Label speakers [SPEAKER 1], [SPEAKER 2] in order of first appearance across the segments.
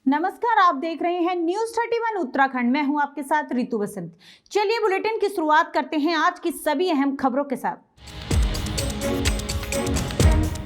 [SPEAKER 1] नमस्कार, आप देख रहे हैं न्यूज 31 उत्तराखंड। मैं हूं आपके साथ रितु बसंत। चलिए बुलेटिन की शुरुआत करते हैं आज की सभी अहम खबरों के साथ।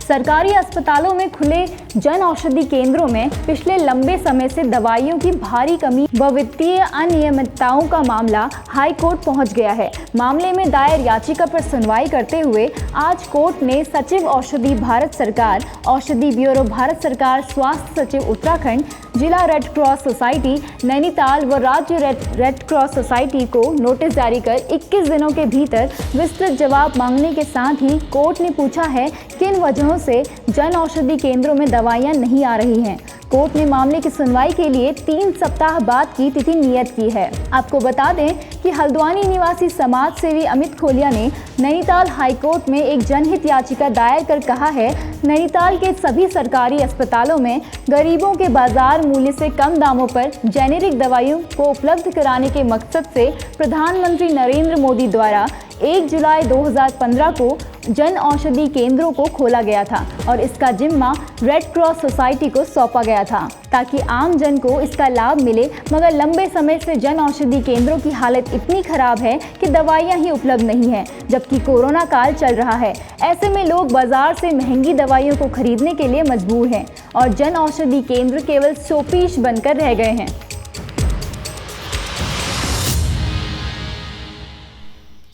[SPEAKER 2] सरकारी अस्पतालों में खुले जन औषधि केंद्रों में पिछले लंबे समय से दवाइयों की भारी कमी व वित्तीय अनियमितताओं का मामला हाई कोर्ट पहुंच गया है। मामले में दायर याचिका पर सुनवाई करते हुए आज कोर्ट ने सचिव औषधि भारत सरकार, औषधि ब्यूरो भारत सरकार, स्वास्थ्य सचिव उत्तराखंड, जिला रेड क्रॉस सोसाइटी नैनीताल व राज्य रेड क्रॉस सोसाइटी को नोटिस जारी कर 21 दिनों के भीतर विस्तृत जवाब मांगने के साथ ही कोर्ट ने पूछा है किन वजहों से जन औषधि केंद्रों में दवाइयां नहीं आ रही हैं। कोर्ट ने मामले की सुनवाई के लिए 3 सप्ताह बाद की तिथि नियत की है। आपको बता दें कि हल्द्वानी निवासी समाज सेवी अमित खोलिया ने नैनीताल हाईकोर्ट में एक जनहित याचिका दायर कर कहा है, नैनीताल के सभी सरकारी अस्पतालों में गरीबों के बाजार मूल्य से कम दामों पर जेनेरिक दवाइयों को उपलब्ध कराने के मकसद से प्रधानमंत्री नरेंद्र मोदी द्वारा 1 जुलाई 2015 को जन औषधि केंद्रों को खोला गया था और इसका जिम्मा रेड क्रॉस सोसाइटी को सौंपा गया था ताकि आम जन को इसका लाभ मिले। मगर लंबे समय से जन औषधि केंद्रों की हालत इतनी खराब है कि दवाइयां ही उपलब्ध नहीं हैं, जबकि कोरोना काल चल रहा है। ऐसे में लोग बाजार से महंगी दवाइयों को खरीदने के लिए मजबूर हैं और जन औषधि केंद्र केवल शोपीस बनकर रह गए हैं।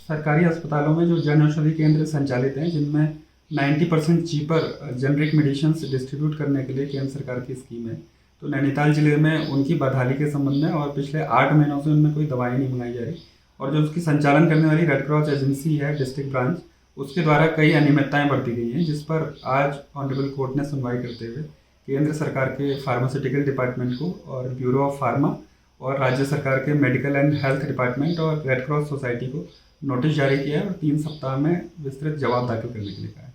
[SPEAKER 3] सरकारी अस्पतालों में जो जन औषधि केंद्र संचालित हैं, जिनमें 90% चीपर जेनरिक मेडिसिन डिस्ट्रीब्यूट करने के लिए केंद्र सरकार की स्कीम है, तो नैनीताल जिले में उनकी बदहाली के संबंध में और पिछले 8 महीनों से उनमें कोई दवाई नहीं मंगाई जा रही और जो उसकी संचालन करने वाली रेड क्रॉस एजेंसी है डिस्ट्रिक्ट ब्रांच, उसके द्वारा कई अनियमितताएं बरती गई हैं, जिस पर आज ऑनरेबल कोर्ट ने सुनवाई करते हुए केंद्र सरकार के फार्मास्यूटिकल डिपार्टमेंट को और ब्यूरो ऑफ फार्मा और राज्य सरकार के मेडिकल एंड हेल्थ डिपार्टमेंट और रेड क्रॉस सोसाइटी को नोटिस जारी किया है और 3 सप्ताह में विस्तृत जवाब दाखिल करने के लिए कहा है।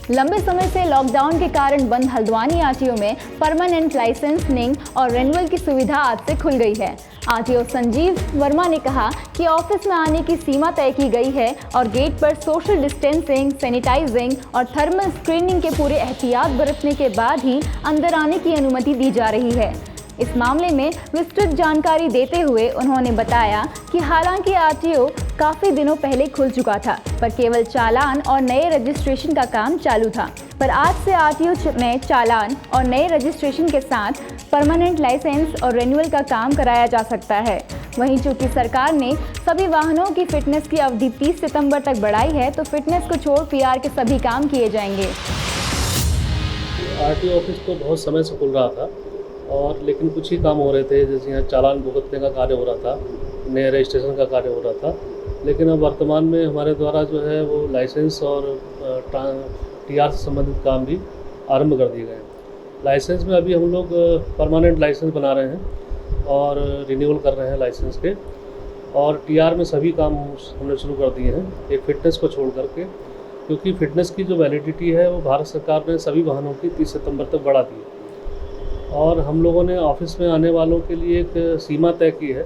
[SPEAKER 2] लंबे समय से लॉकडाउन के कारण बंद हल्द्वानी आरटीओ में परमानेंट लाइसेंसिंग और रेन्युअल की सुविधा आज से खुल गई है। आरटीओ संजीव वर्मा ने कहा कि ऑफिस में आने की सीमा तय की गई है और गेट पर सोशल डिस्टेंसिंग, सैनिटाइजिंग और थर्मल स्क्रीनिंग के पूरे एहतियात बरतने के बाद ही अंदर आने की अनुमति दी जा रही है। इस मामले में विस्तृत जानकारी देते हुए उन्होंने बताया कि हालांकि आरटीओ काफ़ी दिनों पहले खुल चुका था, पर केवल चालान और नए रजिस्ट्रेशन का काम चालू था। पर आज से आरटीओ में चालान और नए रजिस्ट्रेशन के साथ परमानेंट लाइसेंस और रेन्युअल का काम कराया जा सकता है। वहीं चूंकि सरकार ने सभी वाहनों की फिटनेस की अवधि 30 सितंबर तक बढ़ाई है, तो फिटनेस को छोड़ पीआर के सभी काम किए जाएंगे।
[SPEAKER 4] आरटीओ ऑफिस तो बहुत समय से खुल रहा था और लेकिन कुछ ही काम हो रहे थे, जैसे यहाँ चालान भुगतने का कार्य हो रहा था, नए रजिस्ट्रेशन का कार्य हो रहा था। लेकिन अब वर्तमान में हमारे द्वारा जो है वो लाइसेंस और टीआर से संबंधित काम भी आरंभ कर दिए गए हैं। लाइसेंस में अभी हम लोग परमानेंट लाइसेंस बना रहे हैं और रिन्यूअल कर रहे हैं लाइसेंस के, और टीआर में सभी काम हमने शुरू कर दिए हैं, एक फिटनेस को छोड़ करके, क्योंकि फिटनेस की जो वैलिडिटी है वो भारत सरकार ने सभी वाहनों की 30 सितंबर तक बढ़ा दी है और हम लोगों ने ऑफिस में आने वालों के लिए एक सीमा तय की है,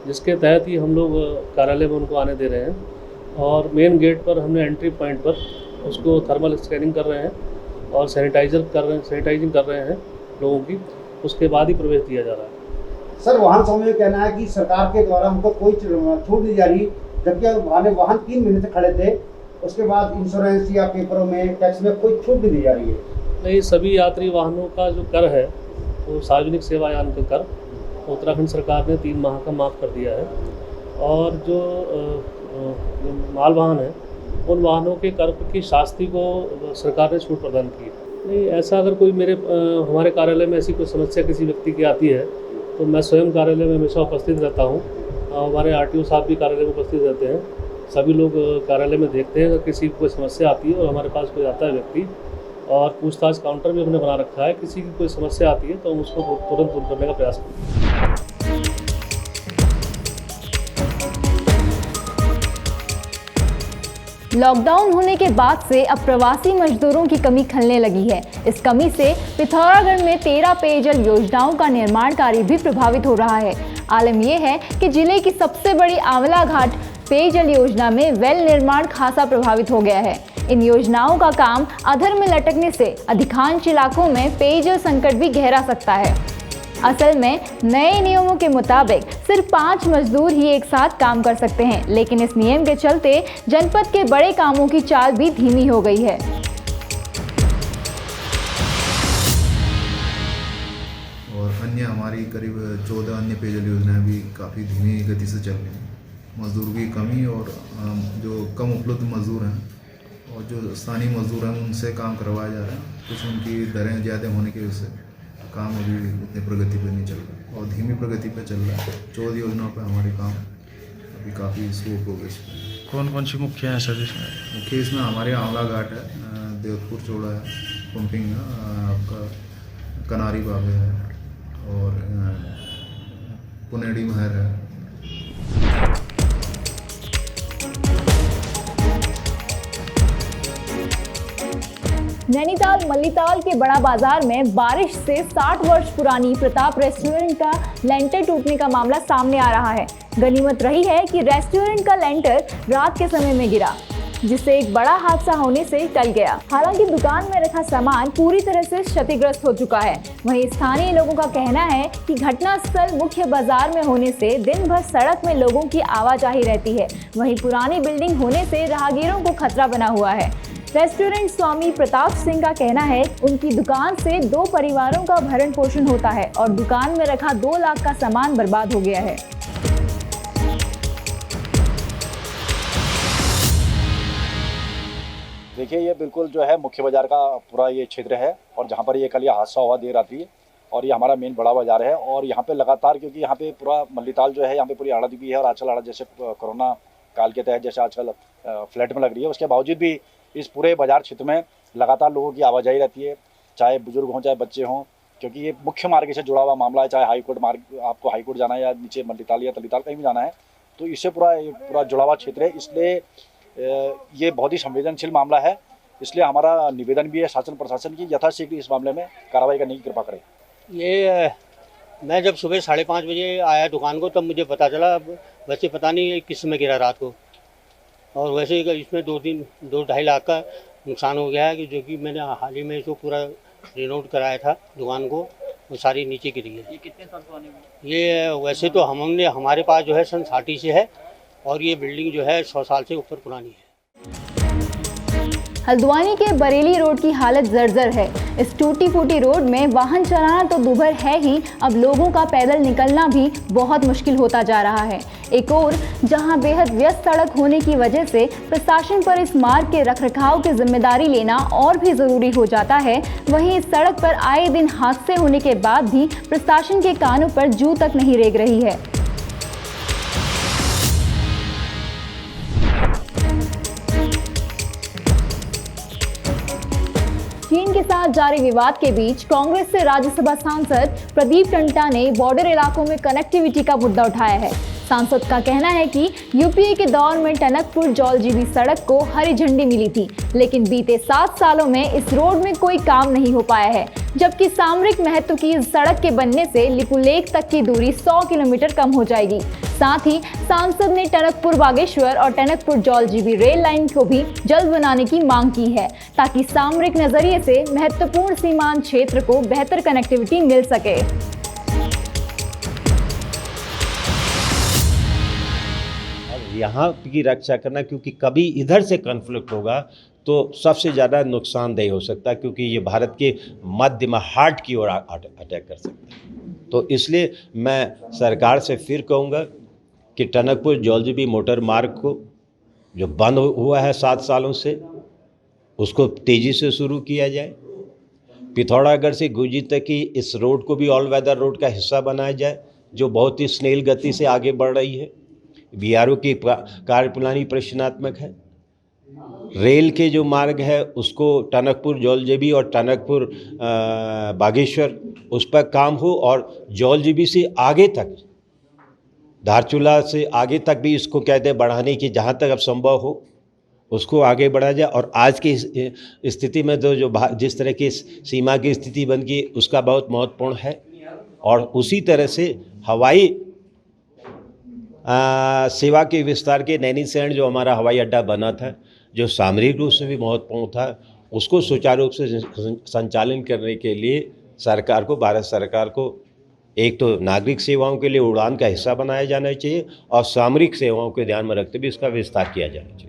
[SPEAKER 4] जिसके तहत ही हम लोग कार्यालय में उनको आने दे रहे हैं और मेन गेट पर हमने एंट्री पॉइंट पर उसको थर्मल स्कैनिंग कर रहे हैं और सैनिटाइजिंग कर रहे हैं लोगों की, उसके बाद ही प्रवेश दिया जा रहा है।
[SPEAKER 5] सर, वाहन स्वामी का कहना है कि सरकार के द्वारा हमको कोई छूट नहीं जा रही, जबकि वाहन 3 महीने से खड़े थे, उसके बाद इंश्योरेंस या पेपरों में, टैक्स में कोई छूट भी दी जा रही है।
[SPEAKER 4] नहीं, सभी यात्री वाहनों का जो कर है वो सार्वजनिक सेवायान का कर उत्तराखंड सरकार ने 3 माह का माफ़ कर दिया है और जो माल वाहन है उन वाहनों के कर की शास्ति को सरकार ने छूट प्रदान की। नहीं, ऐसा अगर कोई हमारे कार्यालय में ऐसी कोई समस्या किसी व्यक्ति की आती है तो मैं स्वयं कार्यालय में हमेशा उपस्थित रहता हूँ, हमारे आरटीओ साहब भी कार्यालय में उपस्थित रहते हैं, सभी लोग कार्यालय में देखते हैं अगर किसी को कोई समस्या आती है और हमारे पास कोई आता है व्यक्ति, और पूछताछ काउंटर भी हमने बना रखा है, किसी की कोई समस्या आती है तो हम उसको तुरंत दूर करने का प्रयास करते हैं।
[SPEAKER 2] लॉकडाउन होने के बाद से अब प्रवासी मजदूरों की कमी खलने लगी है। इस कमी से पिथौरागढ़ में 13 पेयजल योजनाओं का निर्माण कार्य भी प्रभावित हो रहा है। आलम यह है कि जिले की सबसे बड़ी आंवला घाट पेयजल योजना में वेल निर्माण खासा प्रभावित हो गया है। इन योजनाओं का काम अधर में लटकने से अधिकांश इलाकों में पेयजल संकट भी गहरा सकता है। असल में नए नियमों के मुताबिक सिर्फ 5 मजदूर ही एक साथ काम कर सकते हैं, लेकिन इस नियम के चलते जनपद के बड़े कामों की चाल भी धीमी हो गई है।
[SPEAKER 6] और अन्य हमारी करीब 14 अन्य पेयजल योजनाएं भी काफ़ी धीमी गति से चल रही हैं। मजदूर की कमी और जो कम उपलब्ध मजदूर हैं और जो स्थानीय मजदूर हैं उनसे काम करवाया जा रहा है। कुछ उनकी दरें ज़्यादा होने की वजह से काम अभी इतनी प्रगति पर नहीं चल रहा और धीमी प्रगति पर चल रहा है। 14 योजनाओं पर हमारे काम अभी काफ़ी स्लो प्रोग्रेस पे है।
[SPEAKER 7] कौन कौन सी मुख्य हैं सर इसमें?
[SPEAKER 6] मुख्य इसमें हमारे आंवला घाट है, देवपुर चौड़ा है, पंपिंग है, आपका कनारी बाबे है और पुनेडी महर है।
[SPEAKER 2] नैनीताल मल्लीताल के बड़ा बाजार में बारिश से 60 वर्ष पुरानी प्रताप रेस्टोरेंट का लेंटर टूटने का मामला सामने आ रहा है। गनीमत रही है कि रेस्टोरेंट का लेंटर रात के समय में गिरा, जिससे एक बड़ा हादसा होने से टल गया। हालांकि दुकान में रखा सामान पूरी तरह से क्षतिग्रस्त हो चुका है। वहीं स्थानीय लोगों का कहना है कि घटनास्थल मुख्य बाजार में होने से दिन भर सड़क में लोगों की आवाजाही रहती है। वहीं पुरानी बिल्डिंग होने से राहगीरों को खतरा बना हुआ है। रेस्टोरेंट स्वामी प्रताप सिंह का कहना है उनकी दुकान से 2 परिवारों का भरण पोषण होता है और दुकान में रखा 2 लाख का सामान बर्बाद हो गया है।
[SPEAKER 8] देखिए, ये बिल्कुल जो है मुख्य बाजार का पूरा ये क्षेत्र है और जहाँ पर ये कल ये हादसा हुआ देर रात्रि, और ये हमारा मेन बड़ा बाजार है। और यहाँ पे लगातार, क्योंकि यहाँ पे पूरा मल्लीताल जो है, यहाँ पे पूरी आड़त भी है और आजकल आड़त जैसे कोरोना काल के तहत जैसे आजकल फ्लैट में लग रही है, उसके बावजूद भी इस पूरे बाजार क्षेत्र में लगातार लोगों की आवाजाही रहती है, चाहे बुजुर्ग हों चाहे बच्चे हों, क्योंकि ये मुख्य मार्ग से जुड़ा हुआ मामला है। चाहे हाईकोर्ट मार्ग, आपको हाईकोर्ट जाना है या नीचे मल्लीताल या तलीताल कहीं भी जाना है, तो इससे पूरा जुड़ा हुआ क्षेत्र है। इसलिए ये बहुत ही संवेदनशील मामला है। इसलिए हमारा निवेदन भी है शासन प्रशासन की यथाशीघ्र इस मामले में कार्रवाई करने की कृपा करें।
[SPEAKER 9] ये मैं जब सुबह 5:30 बजे आया दुकान को, तब मुझे पता चला। वैसे पता नहीं किस में गिरा रात को, और वैसे इसमें 2-2.5 लाख का नुकसान हो गया है, कि जो कि मैंने हाल ही में इसको पूरा रिनोवेट कराया था दुकान को, वो सारी नीचे गिरी है।
[SPEAKER 10] ये कितने साल पुरानी है?
[SPEAKER 9] ये वैसे तो हमारे पास जो है सन 60 से है, और ये बिल्डिंग जो है 100 साल से ऊपर पुरानी है।
[SPEAKER 2] हल्द्वानी के बरेली रोड की हालत जर्जर है। इस टूटी फूटी रोड में वाहन चलाना तो दूभर है ही, अब लोगों का पैदल निकलना भी बहुत मुश्किल होता जा रहा है। एक और जहां बेहद व्यस्त सड़क होने की वजह से प्रशासन पर इस मार्ग के रखरखाव की जिम्मेदारी लेना और भी ज़रूरी हो जाता है, वहीं इस सड़क पर आए दिन हादसे होने के बाद भी प्रशासन के कानों पर जू तक नहीं रेंग रही है। चीन के साथ जारी विवाद के बीच कांग्रेस से राज्यसभा सांसद प्रदीप टंटा ने बॉर्डर इलाकों में कनेक्टिविटी का मुद्दा उठाया है। सांसद का कहना है कि यूपीए के दौर में टनकपुर जौलजीबी सड़क को हरी झंडी मिली थी, लेकिन बीते 7 सालों में इस रोड में कोई काम नहीं हो पाया है, जबकि सामरिक महत्व की इस सड़क के बनने से लिपुलेख तक की दूरी 100 किलोमीटर कम हो जाएगी। साथ ही सांसद ने टनकपुर बागेश्वर और टनकपुर जौलजीबी रेल लाइन को भी जल्द बनाने की मांग की है, ताकि सामरिक नजरिए से महत्वपूर्ण सीमांत क्षेत्र को बेहतर कनेक्टिविटी मिल सके।
[SPEAKER 11] यहाँ की रक्षा करना, क्योंकि कभी इधर से कॉन्फ्लिक्ट होगा तो सबसे ज़्यादा नुकसानदेह हो सकता है, क्योंकि ये भारत के मध्य में हार्ट की ओर अटैक कर सकता है। तो इसलिए मैं सरकार से फिर कहूँगा कि टनकपुर जौलजीबी मोटर मार्ग को जो बंद हुआ है 7 सालों से, उसको तेज़ी से शुरू किया जाए। पिथौरागढ़ से गुंजी तक की इस रोड को भी ऑल वेदर रोड का हिस्सा बनाया जाए, जो बहुत ही स्नेल गति से आगे बढ़ रही है। बीआरओ की कार्यप्रणाली प्रश्नात्मक है। रेल के जो मार्ग है उसको टनकपुर जौलजीबी और टनकपुर बागेश्वर उस पर काम हो, और जौलजीबी से आगे तक, धारचूला से आगे तक भी इसको कहते हैं बढ़ाने की, जहाँ तक अब संभव हो उसको आगे बढ़ा जाए। और आज की स्थिति में तो जो जिस तरह की सीमा की स्थिति बन गई उसका बहुत महत्वपूर्ण है। और उसी तरह से हवाई सेवा के विस्तार के नैनीसैण जो हमारा हवाई अड्डा बना था, जो सामरिक रूप से भी महत्वपूर्ण था, उसको सुचारू रूप से संचालन करने के लिए सरकार को, भारत सरकार को एक तो नागरिक सेवाओं के लिए उड़ान का हिस्सा बनाया जाना चाहिए और सामरिक सेवाओं को ध्यान में रखते हुए इसका विस्तार किया जाना चाहिए।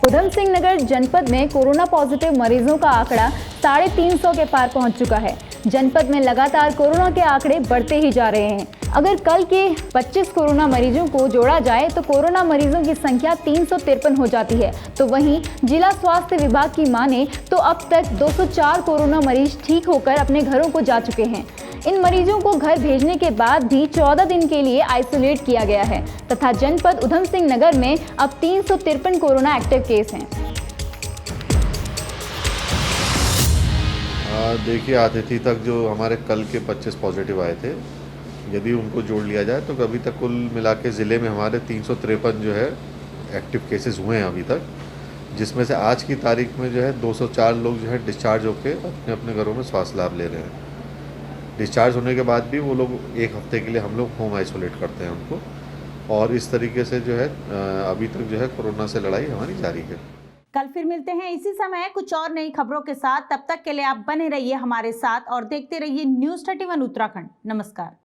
[SPEAKER 2] उधम सिंह नगर जनपद में कोरोना पॉजिटिव मरीजों का आंकड़ा 350 के पार पहुंच चुका है। जनपद में लगातार कोरोना के आंकड़े बढ़ते ही जा रहे हैं। अगर कल के 25 कोरोना मरीजों को जोड़ा जाए तो कोरोना मरीजों की संख्या 353 हो जाती है। तो वहीं जिला स्वास्थ्य विभाग की माने तो अब तक 204 कोरोना मरीज ठीक होकर अपने घरों को जा चुके हैं। इन मरीजों को घर भेजने के बाद भी 14 दिन के लिए आइसोलेट किया गया है तथा जनपद उधम सिंह नगर में अब 353 कोरोना एक्टिव केस हैं।
[SPEAKER 10] देखिए, आतिथ्य तक जो हमारे कल के 25 पॉजिटिव आए थे, यदि उनको जोड़ लिया जाए तो अभी तक कुल मिला के ज़िले में हमारे 353 जो है एक्टिव केसेस हुए हैं अभी तक, जिसमें से आज की तारीख में जो है 204 लोग जो है डिस्चार्ज होकर अपने अपने घरों में स्वास्थ्य लाभ ले रहे हैं। डिस्चार्ज होने के बाद भी वो लोग एक हफ्ते के लिए हम लोग होम आइसोलेट करते हैं उनको, और इस तरीके से जो है अभी तक जो है कोरोना से लड़ाई हमारी जारी है।
[SPEAKER 1] कल फिर मिलते हैं इसी समय कुछ और नई खबरों के साथ। तब तक के लिए आप बने रहिए हमारे साथ और देखते रहिए News 31 उत्तराखंड। नमस्कार।